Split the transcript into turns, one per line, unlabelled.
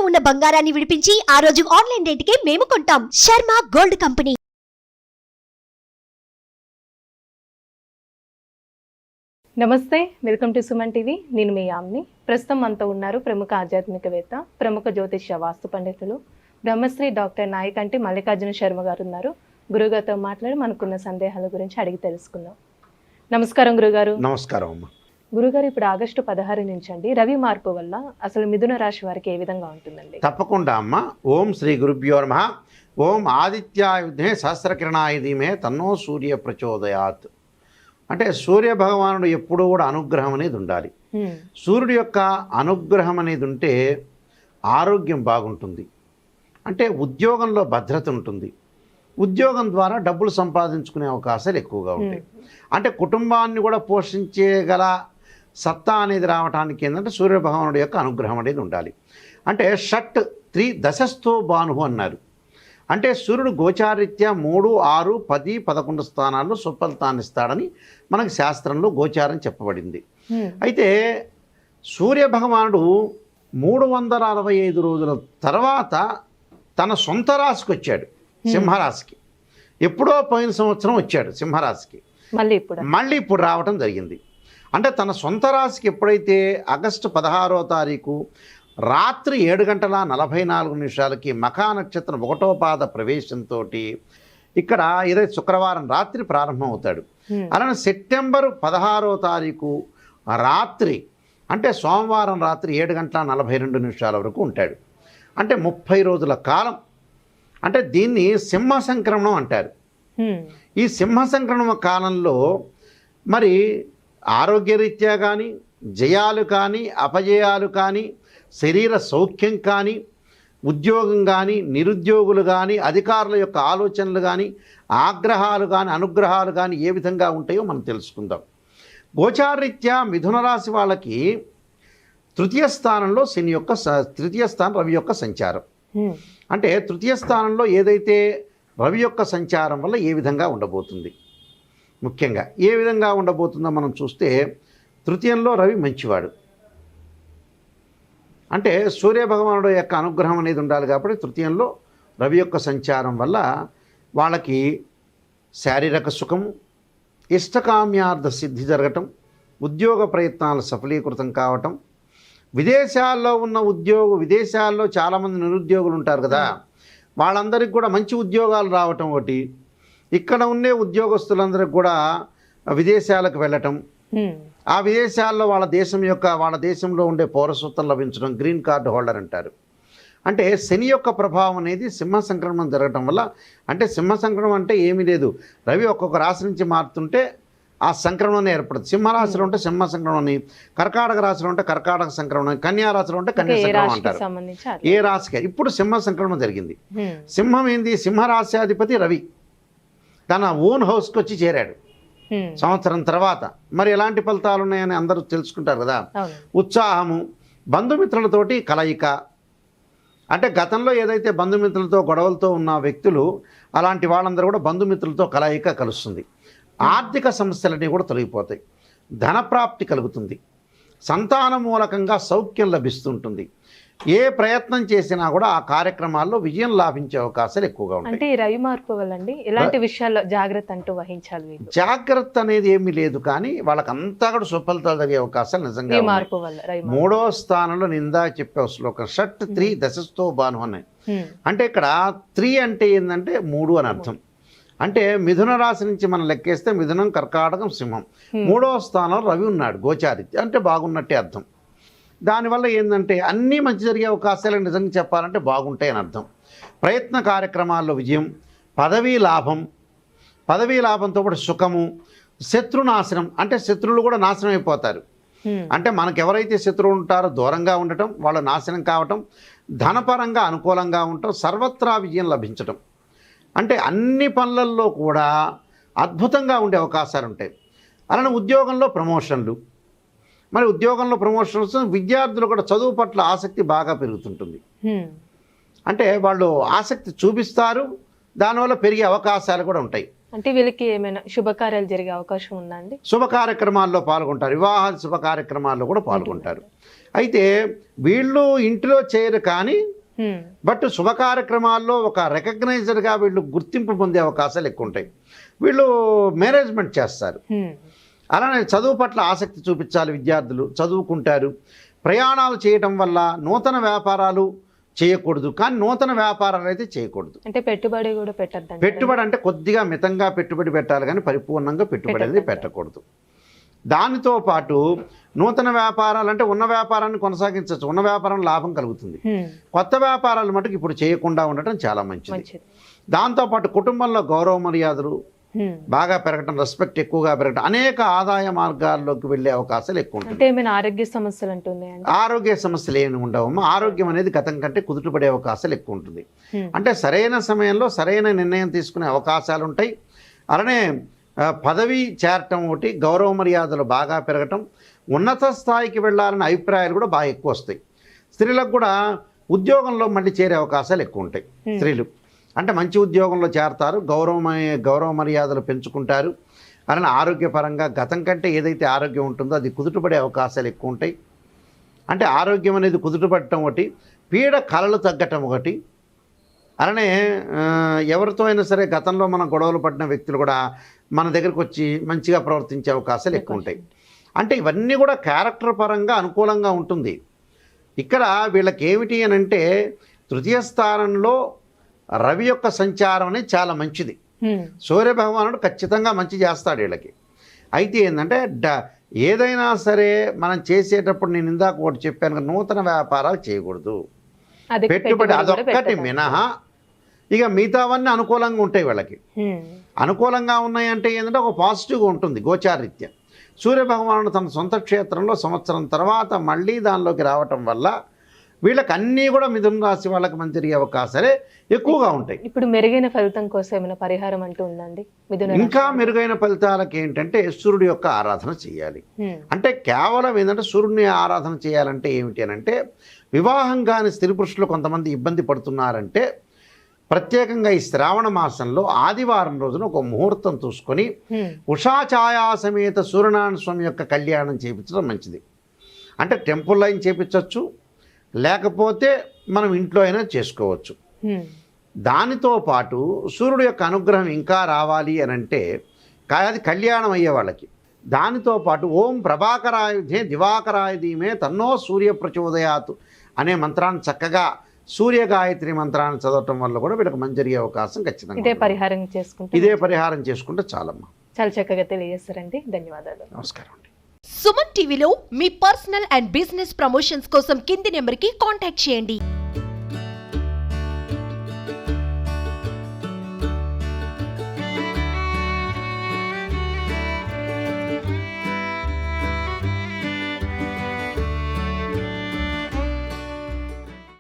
ఉన్న బంగారాన్ని విడిపించి ఆ రోజు ఆన్లైన్ రేటుకే మేము కొంటాం. Sharma gold company.
నమస్తే, వెల్కమ్ టు సుమన్ టీవీ. నేను మీ యామ్ని. ప్రస్తుతం మనతో ఉన్నారు ప్రముఖ ఆధ్యాత్మికవేత్త, ప్రముఖ జ్యోతిష్య వాస్తు పండితులు బ్రహ్మశ్రీ డాక్టర్ నాయకంటి మల్లికార్జున శర్మ గారు ఉన్నారు. గురుగారితో మాట్లాడి మనకున్న సందేహాల గురించి అడిగి తెలుసుకుందాం. నమస్కారం గురుగారు.
నమస్కారం అమ్మ.
గురుగారు, ఇప్పుడు ఆగస్టు 16 నుంచి అండి రవి మార్పు వల్ల అసలు మిథున రాశి వారికి ఏ విధంగా ఉంటుందండి?
తప్పకుండా అమ్మ. ఓం శ్రీ గురుభ్యో నమః. ఓం ఆదిత్యాయ విద్మహే సహస్రకిరణాయ ధీమహి తన్నో సూర్య ప్రచోదయాత్. అంటే సూర్య భగవానుడు ఎప్పుడూ కూడా అనుగ్రహం అనేది ఉండాలి. సూర్యుడి యొక్క అనుగ్రహం అనేది ఉంటే ఆరోగ్యం బాగుంటుంది, అంటే ఉద్యోగంలో భద్రత ఉంటుంది, ఉద్యోగం ద్వారా డబ్బులు సంపాదించుకునే అవకాశాలు ఎక్కువగా ఉంటాయి. అంటే కుటుంబాన్ని కూడా పోషించగల సత్తా అనేది రావడానికి ఏంటంటే సూర్య భగవానుడి యొక్క అనుగ్రహం అనేది ఉండాలి. అంటే షట్ 3 దశస్థో భాను అన్నారు. అంటే సూర్యుడు గోచారీత్యా 3, 6, 10, 11 స్థానాల్లో సుఫలితాన్ని ఇస్తాడని మనకి శాస్త్రంలో గోచారం చెప్పబడింది. అయితే సూర్య భగవానుడు 365 రోజుల తర్వాత తన సొంత రాశికి వచ్చాడు, సింహరాశికి. ఎప్పుడో పోయిన సంవత్సరం వచ్చాడు సింహరాశికి, మళ్ళీ ఇప్పుడు రావటం జరిగింది. అంటే తన సొంత రాశికి ఎప్పుడైతే ఆగస్టు 16వ తారీఖు రాత్రి 7:44 మఖా నక్షత్రం 1వ పాద ప్రవేశంతో ఇక్కడ ఇదే శుక్రవారం రాత్రి ప్రారంభం అవుతాడు. అలానే సెప్టెంబర్ 16వ తారీఖు రాత్రి అంటే సోమవారం రాత్రి 7:42 వరకు ఉంటాడు. అంటే 30 రోజుల కాలం. అంటే దీన్ని సింహ సంక్రమణం అంటారు. ఈ సింహ సంక్రమణ కాలంలో మరి ఆరోగ్యరీత్యా కానీ, జయాలు కానీ, అపజయాలు కానీ, శరీర సౌఖ్యం కానీ, ఉద్యోగం కానీ, నిరుద్యోగులు కానీ, అధికారుల యొక్క ఆలోచనలు కానీ, ఆగ్రహాలు కానీ, అనుగ్రహాలు కానీ ఏ విధంగా ఉంటాయో మనం తెలుసుకుందాం. గోచారీత్యా మిథున రాశి వాళ్ళకి తృతీయ స్థానంలో తృతీయ స్థానం రవి యొక్క సంచారం. అంటే తృతీయ స్థానంలో ఏదైతే రవి యొక్క సంచారం వల్ల ఏ విధంగా ఉండబోతుంది, ముఖ్యంగా ఏ విధంగా ఉండబోతుందో మనం చూస్తే, తృతీయంలో రవి మంచివాడు. అంటే సూర్యభగవానుడు యొక్క అనుగ్రహం అనేది ఉండాలి కాబట్టి తృతీయంలో రవి యొక్క సంచారం వల్ల వాళ్ళకి శారీరక సుఖము, ఇష్టకామ్యార్థ సిద్ధి జరగటం, ఉద్యోగ ప్రయత్నాలు సఫలీకృతం కావటం, విదేశాల్లో ఉన్న విదేశాల్లో చాలామంది నిరుద్యోగులు ఉంటారు కదా, వాళ్ళందరికీ కూడా మంచి ఉద్యోగాలు రావటం ఒకటి, ఇక్కడ ఉండే ఉద్యోగస్తులందరికీ కూడా విదేశాలకు వెళ్ళటం, ఆ విదేశాల్లో వాళ్ళ దేశంలో ఉండే పౌరసత్వం లభించడం, గ్రీన్ కార్డు హోల్డర్ అంటారు. అంటే శని యొక్క ప్రభావం అనేది సింహ సంక్రమణం జరగటం వల్ల, అంటే సింహ సంక్రమణం అంటే ఏమీ లేదు, రవి ఒక్కొక్క రాశి నుంచి మారుతుంటే ఆ సంక్రమణం ఏర్పడుతుంది. సింహరాశిలో ఉంటే సింహ సంక్రమణం అని, కర్కాటక రాశిలో ఉంటే కర్కాటక సంక్రమణం, కన్యా రాశిలో ఉంటే కన్యా సంక్రమణం అంటారు. ఏ రాశికి ఇప్పుడు సింహ సంక్రమణం జరిగింది. సింహం ఏంది, సింహరాశ్యాధిపతి రవి తన ఓన్ హౌస్కి వచ్చి చేరాడు సంవత్సరం తర్వాత. మరి ఎలాంటి ఫలితాలు ఉన్నాయని అందరూ తెలుసుకుంటారు కదా. ఉత్సాహము, బంధుమిత్రులతోటి కలయిక. అంటే గతంలో ఏదైతే బంధుమిత్రులతో గొడవలతో ఉన్న వ్యక్తులు, అలాంటి వాళ్ళందరూ కూడా బంధుమిత్రులతో కలయిక కలుస్తుంది. ఆర్థిక సమస్యలన్నీ కూడా తొలగిపోతాయి, ధనప్రాప్తి కలుగుతుంది, సంతాన మూలకంగా సౌఖ్యం లభిస్తుంటుంది. ఏ ప్రయత్నం చేసినా కూడా ఆ కార్యక్రమాల్లో విజయం లాభించే అవకాశాలు ఎక్కువగా ఉంటాయి.
అంటే రవి మార్పు వల్ల అండి ఎలాంటి విషయాల్లో జాగ్రత్త అంటూ వహించాలి?
జాగ్రత్త అనేది ఏమీ లేదు, కానీ వాళ్ళకి అంతా కూడా సుఫలితాలు జరిగే అవకాశాలు నిజంగా.
మార్పు వల్ల
3వ స్థానంలో నిందా చెప్పే శ్లోకం షట్ 3 దశస్థో భాను అన్నాయి. అంటే ఇక్కడ 3 అంటే ఏంటంటే 3 అని అర్థం. అంటే మిథున రాశి నుంచి మనం లెక్కేస్తే మిథునం, కర్కాటకం, సింహం, 3వ స్థానంలో రవి ఉన్నాడు గోచారి, అంటే బాగున్నట్టే అర్థం. దానివల్ల ఏంటంటే అన్నీ మంచి జరిగే అవకాశాలు నిజంగా చెప్పాలంటే బాగుంటాయని అర్థం. ప్రయత్న కార్యక్రమాల్లో విజయం, పదవీ లాభంతో పాటు సుఖము, శత్రునాశనం, అంటే శత్రువులు కూడా నాశనం అయిపోతారు. అంటే మనకు ఎవరైతే శత్రువులు ఉంటారో దూరంగా ఉండటం, వాళ్ళు నాశనం కావటం, ధనపరంగా అనుకూలంగా ఉండటం, సర్వత్రా విజయం లభించటం. అంటే అన్ని పనులలో కూడా అద్భుతంగా ఉండే అవకాశాలు ఉంటాయి. అలానే ఉద్యోగంలో ప్రమోషన్లు, మరి ఉద్యోగంలో ప్రమోషన్స్, విద్యార్థులు కూడా చదువు పట్ల ఆసక్తి బాగా పెరుగుతుంటుంది. అంటే వాళ్ళు ఆసక్తి చూపిస్తారు, దానివల్ల పెరిగే అవకాశాలు కూడా ఉంటాయి.
అంటే వీళ్ళకి ఏమైనా శుభకార్యాలు జరిగే అవకాశం ఉందా అండి?
శుభ కార్యక్రమాల్లో పాల్గొంటారు, వివాహ శుభ కార్యక్రమాల్లో కూడా పాల్గొంటారు. అయితే వీళ్ళు ఇంటిలో చేయరు కానీ బట్ శుభ కార్యక్రమాల్లో ఒక రికగ్నైజర్గా వీళ్ళు గుర్తింపు పొందే అవకాశాలు ఎక్కువ ఉంటాయి. వీళ్ళు మేనేజ్మెంట్ చేస్తారు. అలానే చదువు పట్ల ఆసక్తి చూపించాలి విద్యార్థులు, చదువుకుంటారు. ప్రయాణాలు చేయటం వల్ల నూతన వ్యాపారాలు చేయకూడదు, కానీ నూతన వ్యాపారాలు అయితే చేయకూడదు.
అంటే పెట్టుబడి కూడా పెట్టద్దు.
పెట్టుబడి అంటే కొద్దిగా మితంగా పెట్టుబడి పెట్టాలి, కానీ పరిపూర్ణంగా పెట్టుబడి అనేది పెట్టకూడదు. దానితో పాటు నూతన వ్యాపారాలు అంటే ఉన్న వ్యాపారాన్ని కొనసాగించవచ్చు, ఉన్న వ్యాపారం లాభం కలుగుతుంది. కొత్త వ్యాపారాలు మటుకు ఇప్పుడు చేయకుండా ఉండటం చాలా మంచిది. దాంతోపాటు కుటుంబంలో గౌరవ మర్యాదలు బాగా పెరగటం, రెస్పెక్ట్ ఎక్కువగా పెరగటం, అనేక ఆదాయ మార్గాల్లోకి వెళ్ళే అవకాశాలు ఎక్కువ ఉంటాయి.
అంటే ఏమైనా ఆరోగ్య సమస్యలు అంటున్నాయండి? ఆరోగ్య
సమస్యలు ఏమి ఉండవమ్మా. ఆరోగ్యం అనేది గతం కంటే కుదుటపడే అవకాశాలు ఎక్కువ ఉంటుంది. అంటే సరైన సమయంలో సరైన నిర్ణయం తీసుకునే అవకాశాలు ఉంటాయి. అలానే పదవి చేరటం ఒకటి, గౌరవ మర్యాదలు బాగా పెరగటం, ఉన్నత స్థాయికి వెళ్ళాలనే అభిప్రాయాలు కూడా బాగా ఎక్కువ వస్తాయి. స్త్రీలకు కూడా ఉద్యోగంలో మళ్ళీ చేరే అవకాశాలు ఎక్కువ ఉంటాయి. స్త్రీలు అంటే మంచి ఉద్యోగంలో చేరతారు, గౌరవ మర్యాదలు పెంచుకుంటారు. అలానే ఆరోగ్యపరంగా గతం కంటే ఏదైతే ఆరోగ్యం ఉంటుందో అది కుదుటపడే అవకాశాలు ఎక్కువ ఉంటాయి. అంటే ఆరోగ్యం అనేది కుదుటపడటం ఒకటి, పీడ కలలు తగ్గటం ఒకటి. అలానే ఎవరితో అయినా సరే గతంలో మనం గొడవలు పడిన వ్యక్తులు కూడా మన దగ్గరకు వచ్చి మంచిగా ప్రవర్తించే అవకాశాలు ఎక్కువ ఉంటాయి. అంటే ఇవన్నీ కూడా క్యారెక్టర్ పరంగా అనుకూలంగా ఉంటుంది. ఇక్కడ వీళ్ళకి ఏమిటి అని అంటే తృతీయ స్థానంలో రవి యొక్క సంచారం అనేది చాలా మంచిది. సూర్య భగవానుడు ఖచ్చితంగా మంచి చేస్తాడు వీళ్ళకి. అయితే ఏంటంటే ఏదైనా సరే మనం చేసేటప్పుడు నేను ఇందాక ఒకటి చెప్పాను, నూతన వ్యాపారాలు చేయకూడదు, పెట్టుబడి అదొక్కటి మినహా ఇక మిగతావన్నీ అనుకూలంగా ఉంటాయి. వీళ్ళకి అనుకూలంగా ఉన్నాయంటే ఏంటంటే ఒక పాజిటివ్గా ఉంటుంది. గోచారీత్య సూర్యభగవానుడు తన సొంత క్షేత్రంలో సంవత్సరం తర్వాత మళ్ళీ దానిలోకి రావటం వల్ల వీళ్ళకి అన్నీ కూడా మిథున రాశి వాళ్ళకి మంచి జరిగే అవకాశాలే ఎక్కువగా ఉంటాయి.
ఇప్పుడు మెరుగైన ఫలితం కోసం ఏమైనా పరిహారం అంటూ ఉందండి?
ఇంకా మెరుగైన ఫలితాలకి ఏంటంటే సూర్యుడి యొక్క ఆరాధన చేయాలి. అంటే కేవలం ఏంటంటే సూర్యుడిని ఆరాధన చేయాలంటే ఏమిటి అని అంటే, వివాహం కాని స్త్రీ పురుషులు కొంతమంది ఇబ్బంది పడుతున్నారంటే ప్రత్యేకంగా ఈ శ్రావణ మాసంలో ఆదివారం రోజున ఒక ముహూర్తం చూసుకొని ఉషా ఛాయా సమేత సూర్యనారాయణ స్వామి యొక్క కళ్యాణం చేయించడం మంచిది. అంటే టెంపుల్ అయినా చేయించవచ్చు, లేకపోతే మనం ఇంట్లో అయినా చేసుకోవచ్చు. దానితో పాటు సూర్యుడు యొక్క అనుగ్రహం ఇంకా రావాలి అని అంటే అది కళ్యాణం అయ్యే వాళ్ళకి. దానితో పాటు ఓం ప్రభాకరాయుధే దివాకరాయ ధీమే తన్నో సూర్య ప్రచోదయాత్ అనే మంత్రాన్ని చక్కగా సూర్య గాయత్రి మంత్రాన్ని చదవటం వల్ల కూడా వీళ్ళకి మంచి జరిగే అవకాశం ఖచ్చితంగా.
ఇదే పరిహారం చేసుకుంటే
చాలమ్మా.
చాలా చక్కగా తెలియజేస్తారండి. ధన్యవాదాలు.
నమస్కారం అండి.
సుమన్ టీవీలో మీ పర్సనల్ అండ్ బిజినెస్ ప్రమోషన్స్ కోసం కింది నెంబర్కి కాంటాక్ట్ చేయండి.